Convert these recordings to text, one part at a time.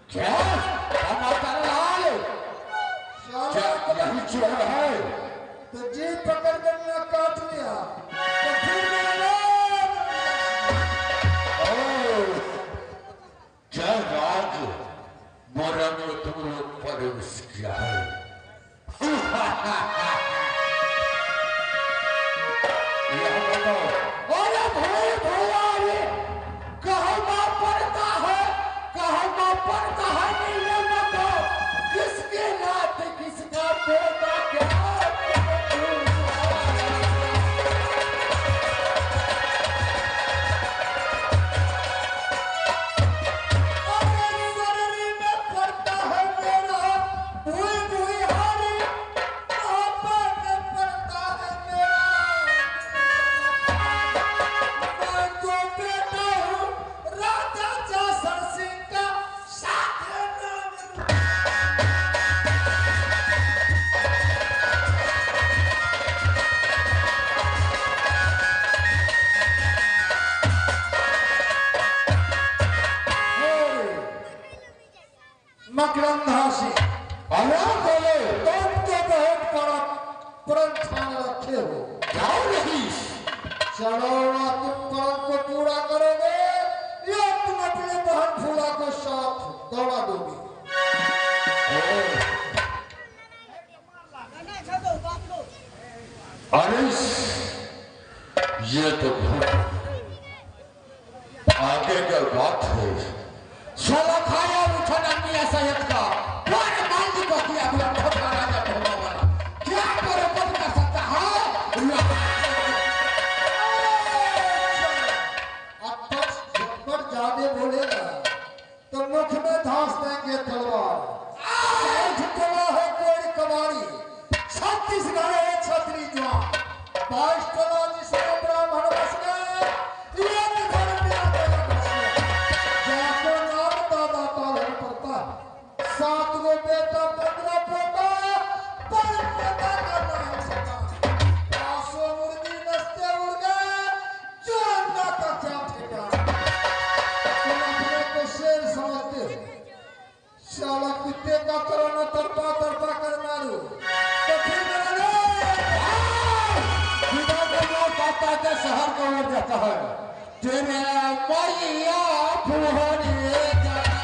क्या टमाटर लाल यही चोर है तो जी पकड़ कर ना काट लिया तो फिर मेरा नाम क्या राज मोरा में तुम लोग प्रवेश किया है यह बताओ अरे भाई भैया रे कहना पड़ता है नहीं बताओ किसके नाते किसका बेटा क्या मकरंदासी अरे बोलो तुम तो बहुत बड़ा प्रण ठान रखे हो जाओ नहीं चलो ना तुम प्रण को पूरा करोगे या तुम अपने बहन फूला को साथ दौड़ा दोगे अरे ये तो आगे का बात है साला खाया उठा नहीं सैयद का पूरे माली को किया हुआ ठोका राजा ठोका वाला क्या बराबर कर सकता है पर ज्यादा बोलेगा तो मुख में धांस देंगे तलवार टोला है कोई कबाड़ी 36 घरे है छतरी जवान 22 टोला जिसमें ब्राह्मण बस गए एक घर में जाको नाम दादा पालन पड़ता 7 गो बेटा 15 पोता पर पता करना है सका 500 मुर्गी नस्ते उड़ गए जो अंडा का क्या ठेका तुम अपने को शेर समझते हो साला कुत्ते का करोना तरपा कर मारू तो फिर मेरा पाता के शहर को उड़ जाता है तेरे मैया फुहरे जाए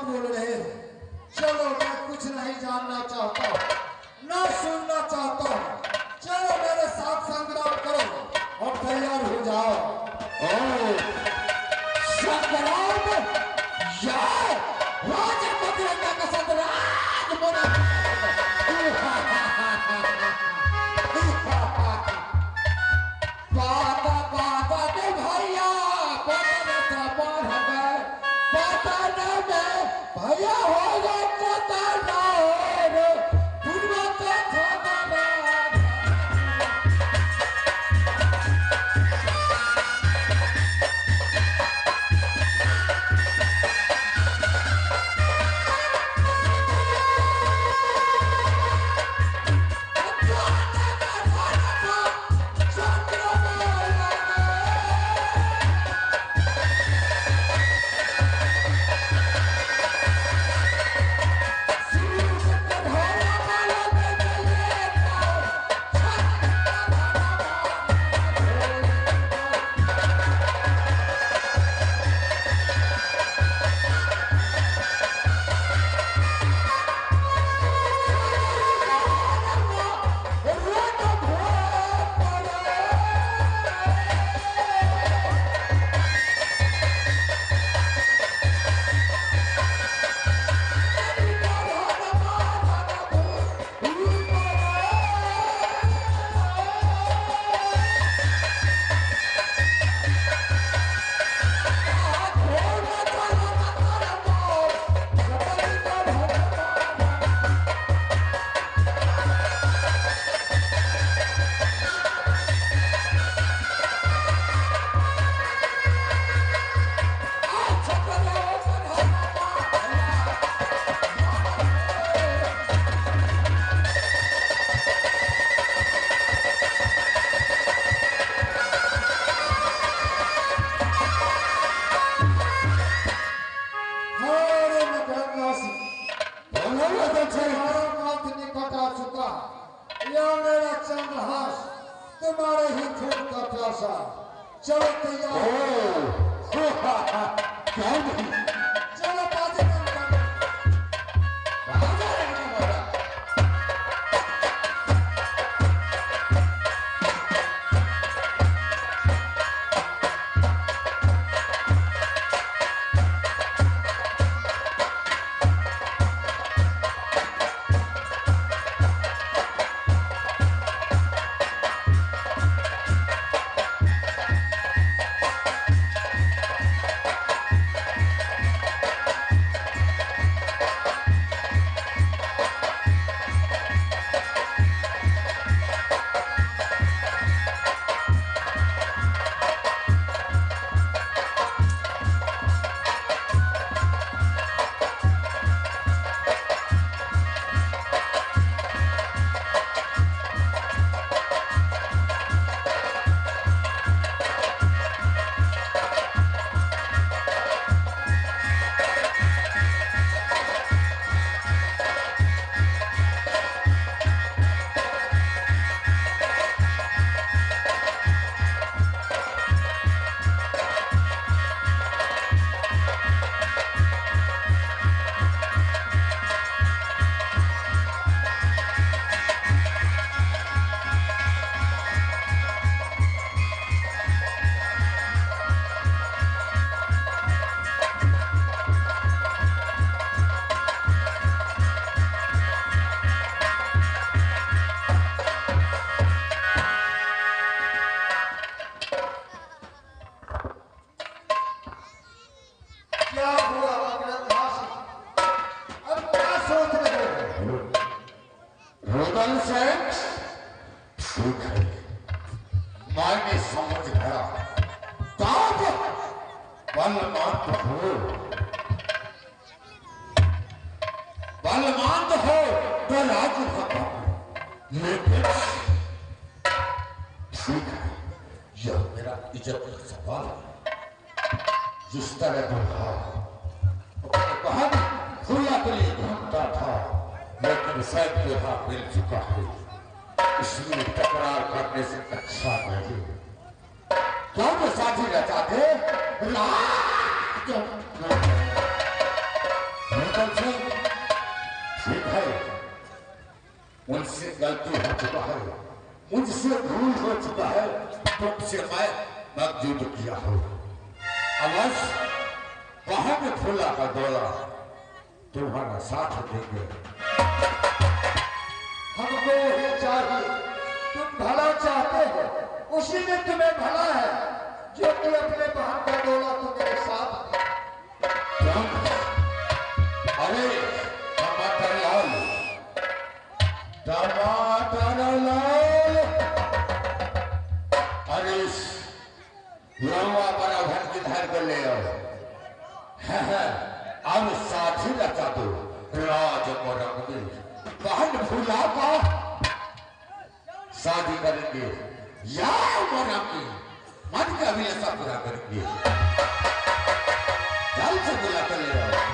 बोल रहे हो। चलो मैं कुछ नहीं जानना चाहता, ना सुनना चाहता। चलो मेरे साथ संग्राम करो और तैयार हो जाओ। संग्राम या राजा मधुरंगा का संग्राम बना। बाबा बाबा के भैया बाबा बाबा हमें बाबा ने भैया हो गए पता ना हो दुनिया का खाना तुम्हारे ही खून का प्यासा। चलो तैयार क्या नहीं चलो बाजी बंद कर दो। क्या हुआ अग्रवासी? अब क्या सोच रहे हो? रुदन से ठीक है, मैंने समझ गया। तब बलवंत हो, बलवंत हो तो राज्य खत्म। लेकिन ठीक है, यह मेरा इज्जत का सवाल है। जिस तरह दुल्हा बहन खुला के लिए घूमता था, लेकिन शायद दुल्हा मिल चुका है, इसलिए तकरार करने से अच्छा नहीं। क्या वो साथी रहता थे? मुझसे गलती हो चुका है, मुझसे भूल हो चुका है, तुमसे मैं मकजूद किया हूँ। अवश्य वहां में फूला का दौरा तुम्हारा साथ देंगे। हमको ये चाहिए, तुम भला चाहते हो, उसी में तुम्हें भला है जो तुम अपने बहन का डोला तुम्हारे साथ दे। अरे टमाटर लाल, टमाटर लाल, अरे लौवा बड़ा भर के धर कर ले आओ। अब साथी रचा दो राज मोरंग में, बहन भूला का शादी करेंगे या मोरंग में मन का अभिलाषा पूरा करेंगे। जल्द से बुला कर ले आओ।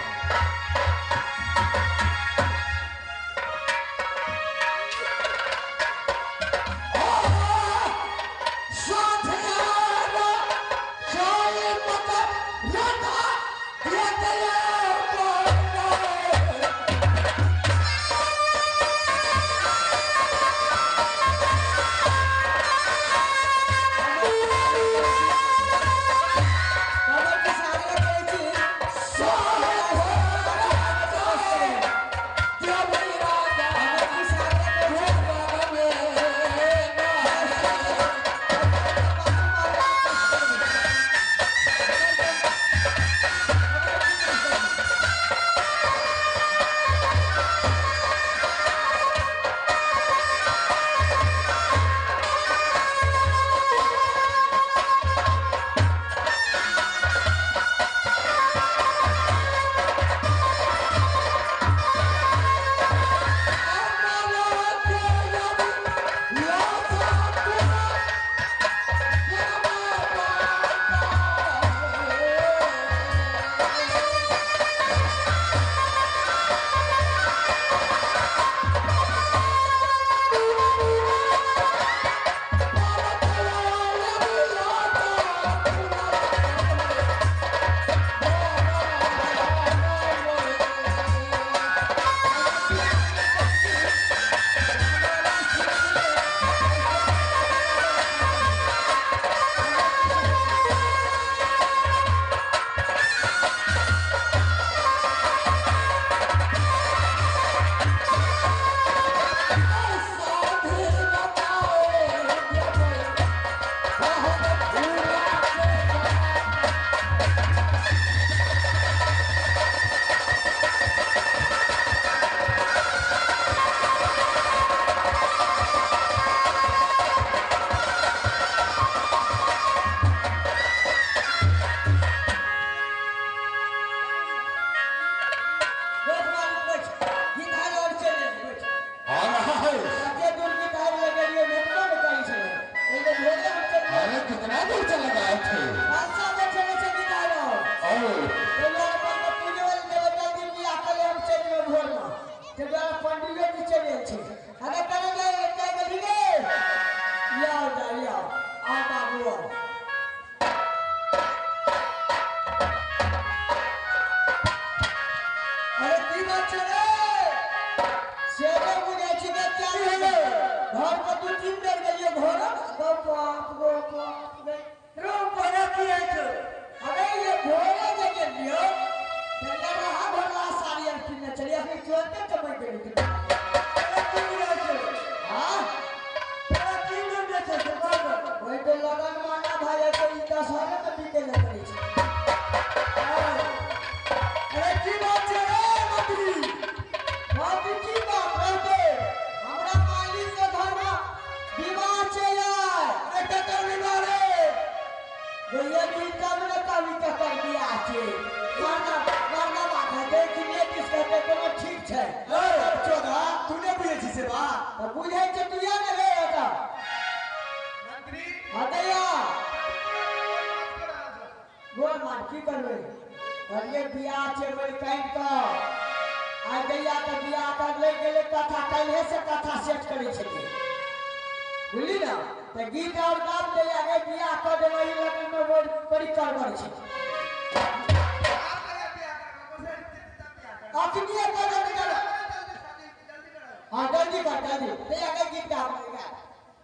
बता दे ते अगर गीत गा पाएगा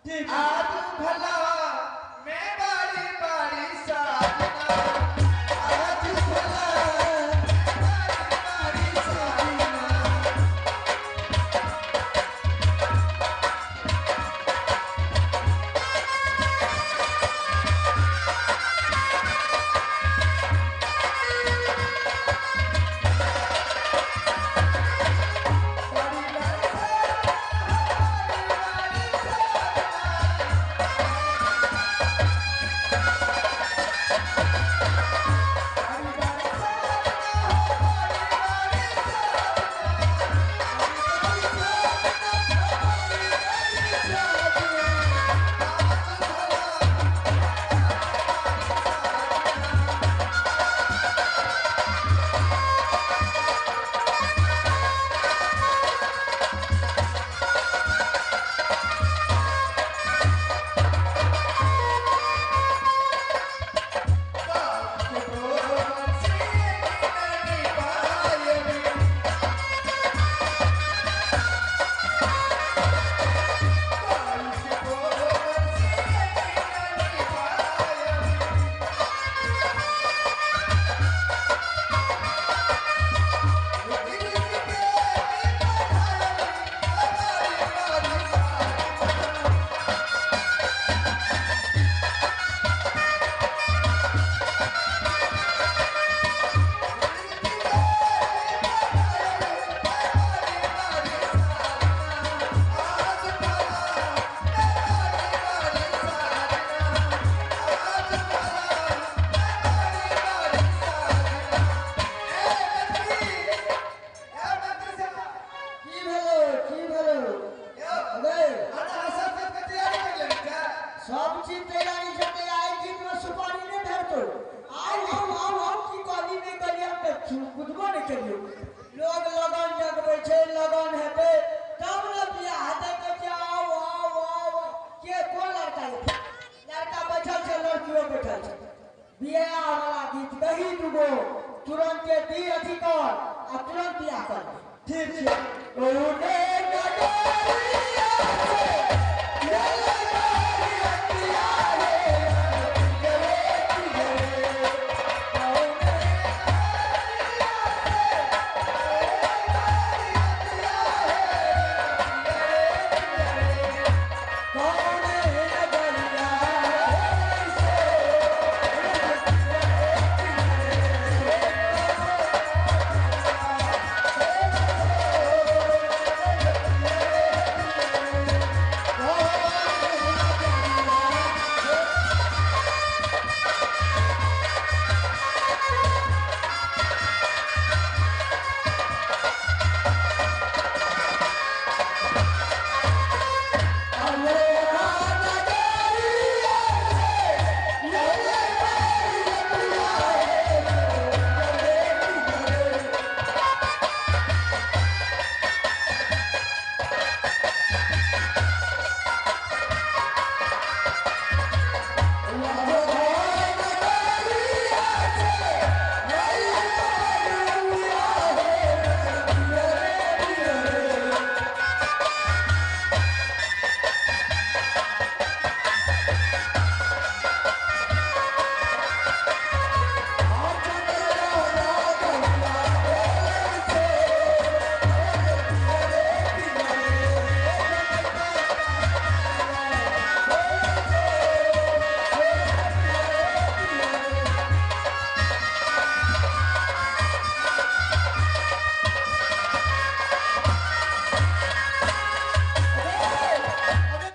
ठीक आज भला मैं बारी बारी साजना आज भला बारी बारी साजना लोग लगन जगबै छै लगन हेतै तब न बियाह हेतै त के आओ आओ आओ के कोन लड़का लड़का बैठल छै लड़कियों बैठल छै बियाह वाला गीत गही दुगो तुरंत दी अथी कर आ तुरंत बियाह कर ठीक छै ओने